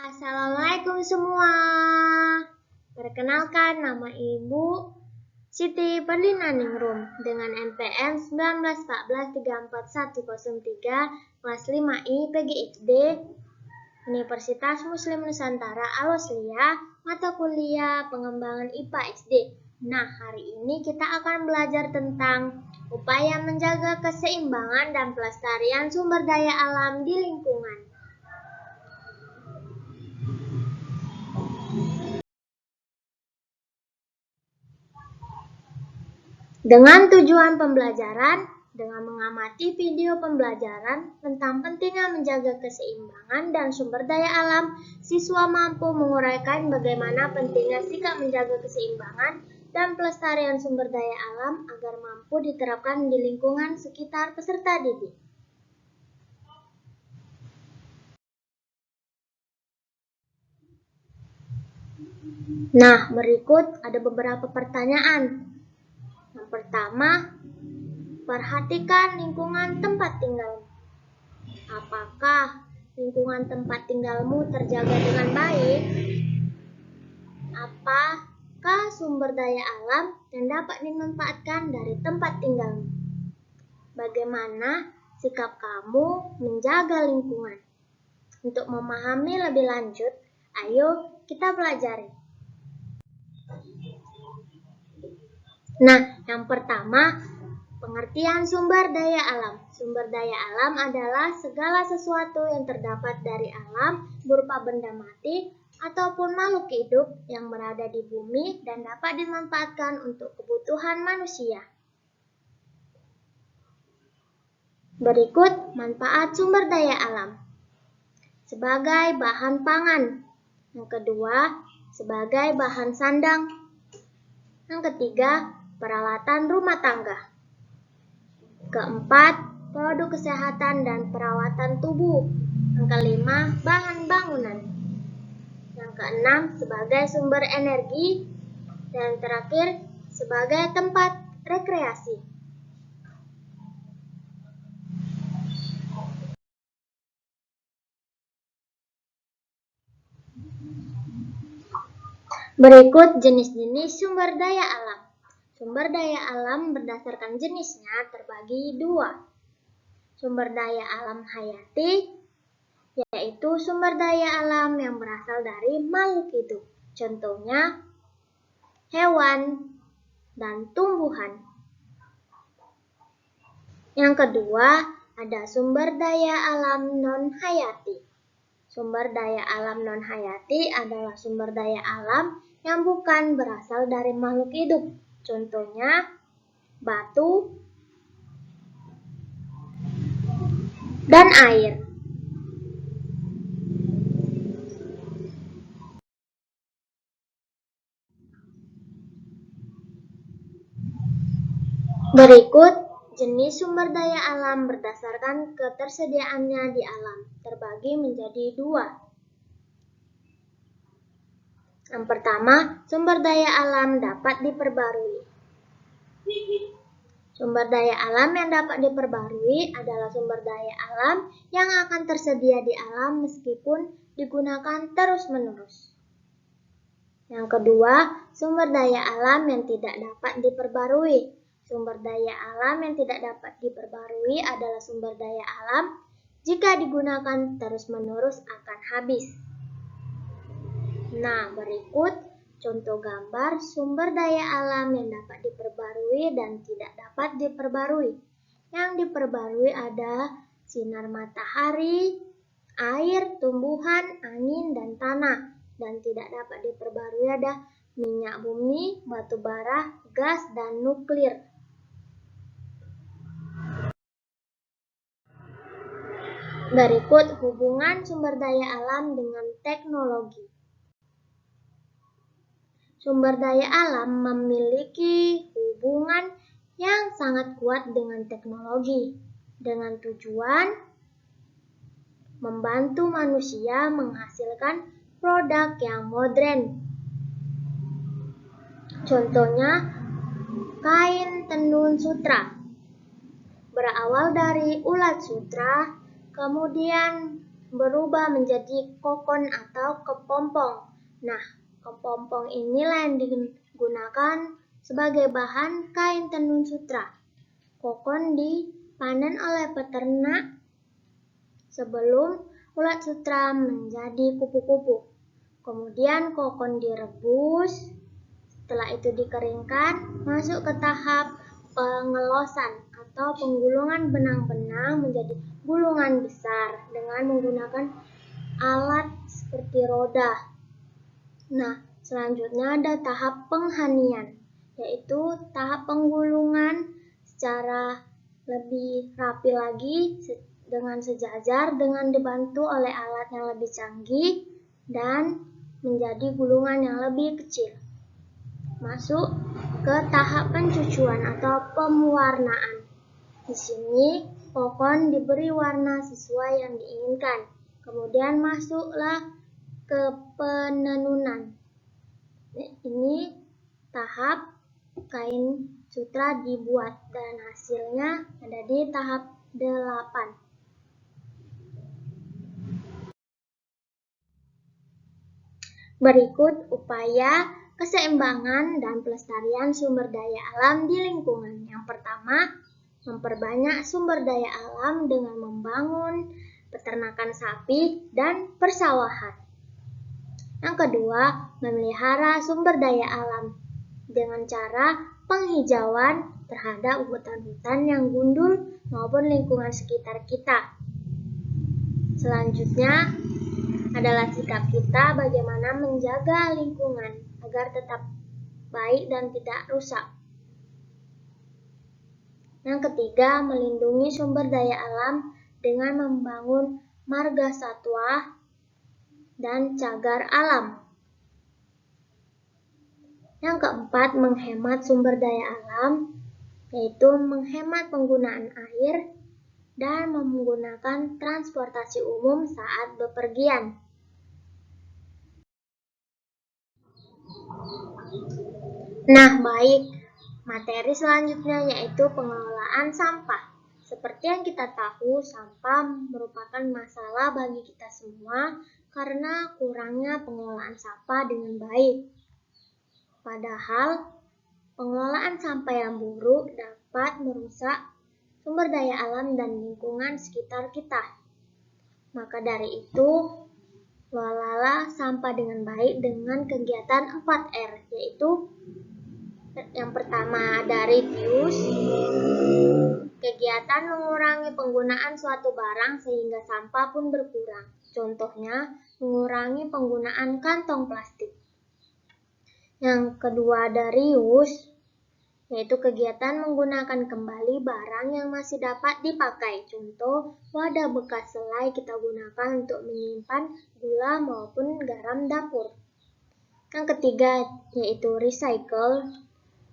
Assalamualaikum semua. Perkenalkan, nama Ibu Siti Perlinaningrum dengan NPM 1914344103 kelas 5I PGID Universitas Muslim Nusantara Aloslia, mata kuliah pengembangan IPA SD. Nah, hari ini kita akan belajar tentang upaya menjaga keseimbangan dan pelestarian sumber daya alam di lingkungan. Dengan tujuan pembelajaran, dengan mengamati video pembelajaran tentang pentingnya menjaga keseimbangan dan sumber daya alam, siswa mampu menguraikan bagaimana pentingnya sikap menjaga keseimbangan dan pelestarian sumber daya alam agar mampu diterapkan di lingkungan sekitar peserta didik. Nah, berikut ada beberapa pertanyaan. Yang pertama, perhatikan lingkungan tempat tinggalmu. Apakah lingkungan tempat tinggalmu terjaga dengan baik? Apakah sumber daya alam yang dapat dimanfaatkan dari tempat tinggalmu? Bagaimana sikap kamu menjaga lingkungan? Untuk memahami lebih lanjut, ayo kita pelajari. Nah, yang pertama, pengertian sumber daya alam. Sumber daya alam adalah segala sesuatu yang terdapat dari alam berupa benda mati ataupun makhluk hidup yang berada di bumi dan dapat dimanfaatkan untuk kebutuhan manusia. Berikut manfaat sumber daya alam. Sebagai bahan pangan. Yang kedua, sebagai bahan sandang. Yang ketiga, peralatan rumah tangga. Keempat, produk kesehatan dan perawatan tubuh. Yang kelima, bahan bangunan. Yang keenam, sebagai sumber energi. Dan terakhir, sebagai tempat rekreasi. Berikut jenis-jenis sumber daya alam. Sumber daya alam berdasarkan jenisnya terbagi dua. Sumber daya alam hayati, yaitu sumber daya alam yang berasal dari makhluk hidup. Contohnya, hewan dan tumbuhan. Yang kedua, ada sumber daya alam non-hayati. Sumber daya alam non-hayati adalah sumber daya alam yang bukan berasal dari makhluk hidup. Contohnya, batu dan air. Berikut jenis sumber daya alam berdasarkan ketersediaannya di alam, terbagi menjadi dua. Yang pertama, sumber daya alam dapat diperbarui. Sumber daya alam yang dapat diperbarui adalah sumber daya alam yang akan tersedia di alam meskipun digunakan terus-menerus. Yang kedua, sumber daya alam yang tidak dapat diperbarui. Sumber daya alam yang tidak dapat diperbarui adalah sumber daya alam jika digunakan terus-menerus akan habis. Nah, berikut contoh gambar sumber daya alam yang dapat diperbarui dan tidak dapat diperbarui. Yang diperbarui ada sinar matahari, air, tumbuhan, angin, dan tanah. Dan tidak dapat diperbarui ada minyak bumi, batu bara, gas, dan nuklir. Berikut hubungan sumber daya alam dengan teknologi. Sumber daya alam memiliki hubungan yang sangat kuat dengan teknologi, dengan tujuan membantu manusia menghasilkan produk yang modern. Contohnya, kain tenun sutra. Berawal dari ulat sutra, kemudian berubah menjadi kokon atau kepompong. Nah, kepompong inilah yang digunakan sebagai bahan kain tenun sutra. Kokon dipanen oleh peternak sebelum ulat sutra menjadi kupu-kupu. Kemudian kokon direbus, setelah itu dikeringkan, masuk ke tahap pengelosan atau penggulungan benang-benang menjadi gulungan besar dengan menggunakan alat seperti roda. Nah, selanjutnya ada tahap penghanian, yaitu tahap penggulungan secara lebih rapi lagi dengan sejajar dengan dibantu oleh alat yang lebih canggih dan menjadi gulungan yang lebih kecil. Masuk ke tahap pencucuan atau pewarnaan. Di sini kokon diberi warna sesuai yang diinginkan. Kemudian masuklah ke penenunan. Ini tahap kain sutra dibuat dan hasilnya ada di tahap 8. Berikut upaya keseimbangan dan pelestarian sumber daya alam di lingkungan. Yang pertama, memperbanyak sumber daya alam dengan membangun peternakan sapi dan persawahan. Yang kedua, memelihara sumber daya alam dengan cara penghijauan terhadap hutan-hutan yang gundul maupun lingkungan sekitar kita. Selanjutnya adalah sikap kita bagaimana menjaga lingkungan agar tetap baik dan tidak rusak. Yang ketiga, melindungi sumber daya alam dengan membangun marga satwa dan cagar alam. Yang keempat, menghemat sumber daya alam, yaitu menghemat penggunaan air dan menggunakan transportasi umum saat bepergian. Nah, baik. Materi selanjutnya yaitu pengelolaan sampah. Seperti yang kita tahu, sampah merupakan masalah bagi kita semua karena kurangnya pengelolaan sampah dengan baik. Padahal, pengelolaan sampah yang buruk dapat merusak sumber daya alam dan lingkungan sekitar kita. Maka dari itu, kelolalah sampah dengan baik dengan kegiatan 4R, yaitu yang pertama ada reduce, kegiatan mengurangi penggunaan suatu barang sehingga sampah pun berkurang. Contohnya, mengurangi penggunaan kantong plastik. Yang kedua ada reuse, yaitu kegiatan menggunakan kembali barang yang masih dapat dipakai. Contoh, wadah bekas selai kita gunakan untuk menyimpan gula maupun garam dapur. Yang ketiga yaitu recycle,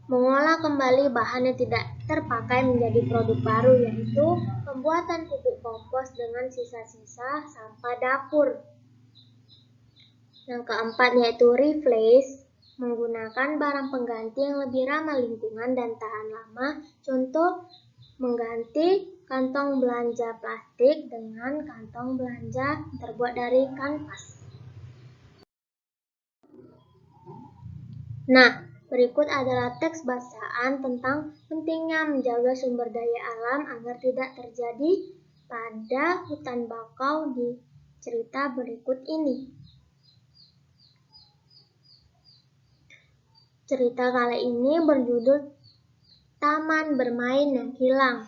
mengolah kembali bahan yang tidak terpakai menjadi produk baru, yaitu pembuatan pupuk kompos dengan sisa-sisa sampah dapur. Yang keempat yaitu replace, menggunakan barang pengganti yang lebih ramah lingkungan dan tahan lama. Contoh, mengganti kantong belanja plastik dengan kantong belanja terbuat dari kanvas. Nah, berikut adalah teks bacaan tentang pentingnya menjaga sumber daya alam agar tidak terjadi pada hutan bakau di cerita berikut ini. Cerita kali ini berjudul Taman Bermain yang Hilang.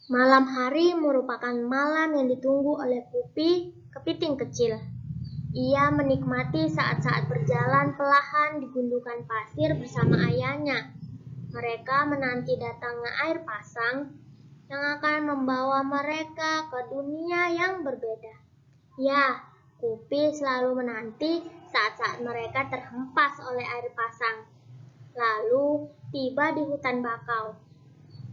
Malam hari merupakan malam yang ditunggu oleh Pupi, kepiting kecil. Ia menikmati saat-saat berjalan perlahan di gundukan pasir bersama ayahnya. Mereka menanti datangnya air pasang yang akan membawa mereka ke dunia yang berbeda. Ya, Pupi selalu menanti saat-saat mereka terhempas oleh air pasang, lalu tiba di hutan bakau.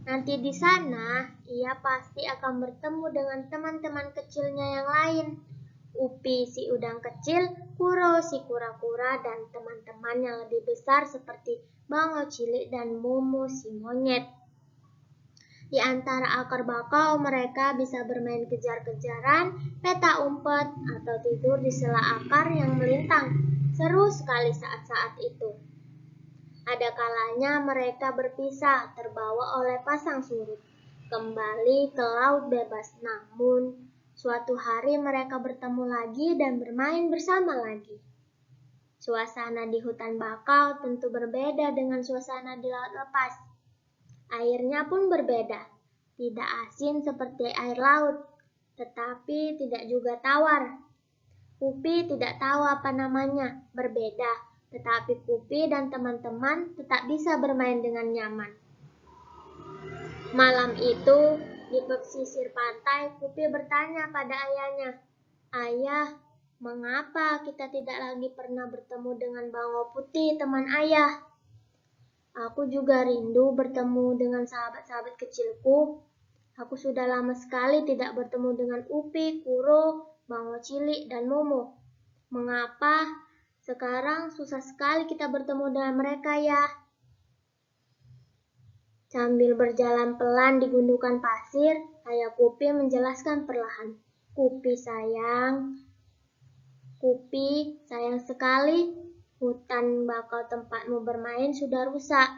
Nanti di sana, ia pasti akan bertemu dengan teman-teman kecilnya yang lain. Upi si udang kecil, Kuro si kura-kura, dan teman-teman yang lebih besar seperti Bango cilik dan Momo si monyet. Di antara akar bakau, mereka bisa bermain kejar-kejaran, peta umpet, atau tidur di sela akar yang melintang. Seru sekali saat-saat itu. Ada kalanya mereka berpisah, terbawa oleh pasang surut, kembali ke laut bebas. Namun, suatu hari mereka bertemu lagi dan bermain bersama lagi. Suasana di hutan bakau tentu berbeda dengan suasana di laut lepas. Airnya pun berbeda, tidak asin seperti air laut, tetapi tidak juga tawar. Kupi tidak tahu apa namanya, berbeda, tetapi Kupi dan teman-teman tetap bisa bermain dengan nyaman. Malam itu, di pesisir pantai, Kupi bertanya pada ayahnya, "Ayah, mengapa kita tidak lagi pernah bertemu dengan Bangau Putih, teman ayah? Aku juga rindu bertemu dengan sahabat-sahabat kecilku. Aku sudah lama sekali tidak bertemu dengan Upi, Kuro, Bangau Cilik, dan Momo. Mengapa sekarang susah sekali kita bertemu dengan mereka ya?" Sambil berjalan pelan di gundukan pasir, ayah Kupi menjelaskan perlahan. Kupi sayang sekali, hutan bakau tempatmu bermain sudah rusak.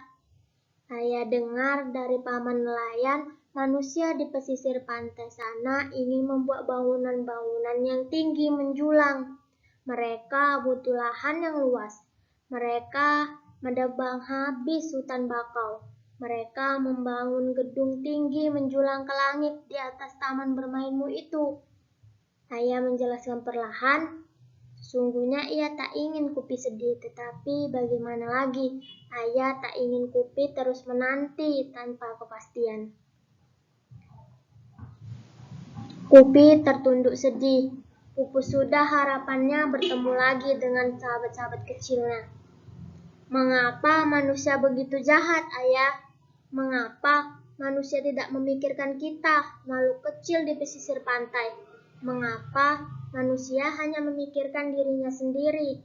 Saya dengar dari paman nelayan, manusia di pesisir pantai sana ingin membuat bangunan-bangunan yang tinggi menjulang. Mereka butuh lahan yang luas. Mereka menebang habis hutan bakau. Mereka membangun gedung tinggi menjulang ke langit di atas taman bermainmu itu. Saya menjelaskan perlahan. Sesungguhnya ia tak ingin Kupi sedih, tetapi bagaimana lagi? Ayah tak ingin Kupi terus menanti tanpa kepastian. Kupi tertunduk sedih. Pupus sudah harapannya bertemu lagi dengan sahabat-sahabat kecilnya. Mengapa manusia begitu jahat, ayah? Mengapa manusia tidak memikirkan kita, makhluk kecil di pesisir pantai? Mengapa manusia hanya memikirkan dirinya sendiri?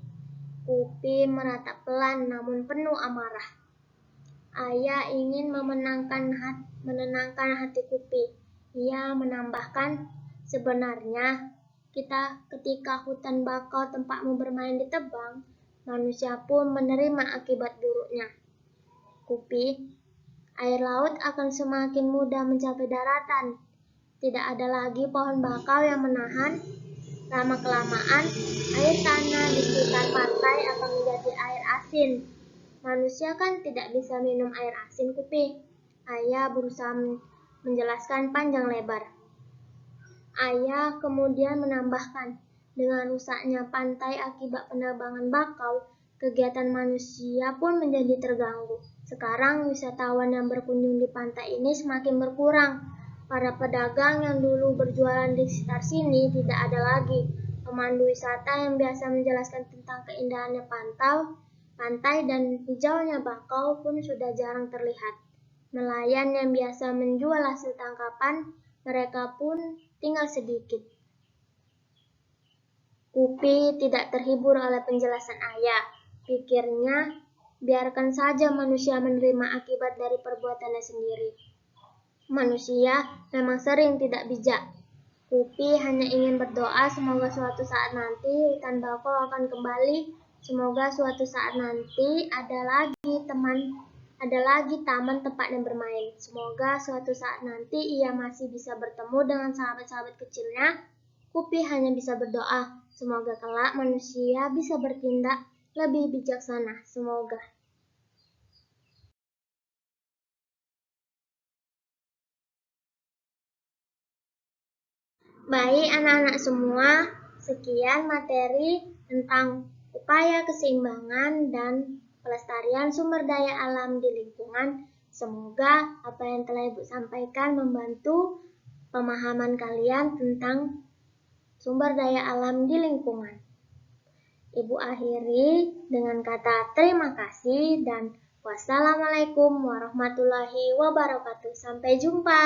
Kupi meratap pelan namun penuh amarah. Ayah ingin menenangkan hati Kupi. Ia menambahkan, sebenarnya ketika hutan bakau tempatmu bermain ditebang, manusia pun menerima akibat buruknya. Kupi, air laut akan semakin mudah mencapai daratan. Tidak ada lagi pohon bakau yang menahan. Lama-kelamaan, air tanah di sekitar pantai akan menjadi air asin. Manusia kan tidak bisa minum air asin, Kupi. Ayah berusaha menjelaskan panjang lebar. Ayah kemudian menambahkan, dengan rusaknya pantai akibat penebangan bakau, kegiatan manusia pun menjadi terganggu. Sekarang wisatawan yang berkunjung di pantai ini semakin berkurang. Para pedagang yang dulu berjualan di sekitar sini tidak ada lagi. Pemandu wisata yang biasa menjelaskan tentang keindahannya pantai dan hijaunya bakau pun sudah jarang terlihat. Nelayan yang biasa menjual hasil tangkapan, mereka pun tinggal sedikit. Kupi tidak terhibur oleh penjelasan ayah. Pikirnya, biarkan saja manusia menerima akibat dari perbuatannya sendiri. Manusia memang sering tidak bijak. Kupi hanya ingin berdoa semoga suatu saat nanti hutan bakau akan kembali. Semoga suatu saat nanti ada lagi taman tempatnya bermain. Semoga suatu saat nanti ia masih bisa bertemu dengan sahabat-sahabat kecilnya. Kupi hanya bisa berdoa, semoga kelak manusia bisa bertindak lebih bijaksana. Semoga. Baik anak-anak semua, sekian materi tentang upaya keseimbangan dan pelestarian sumber daya alam di lingkungan. Semoga apa yang telah Ibu sampaikan membantu pemahaman kalian tentang sumber daya alam di lingkungan. Ibu akhiri dengan kata terima kasih dan wassalamualaikum warahmatullahi wabarakatuh. Sampai jumpa.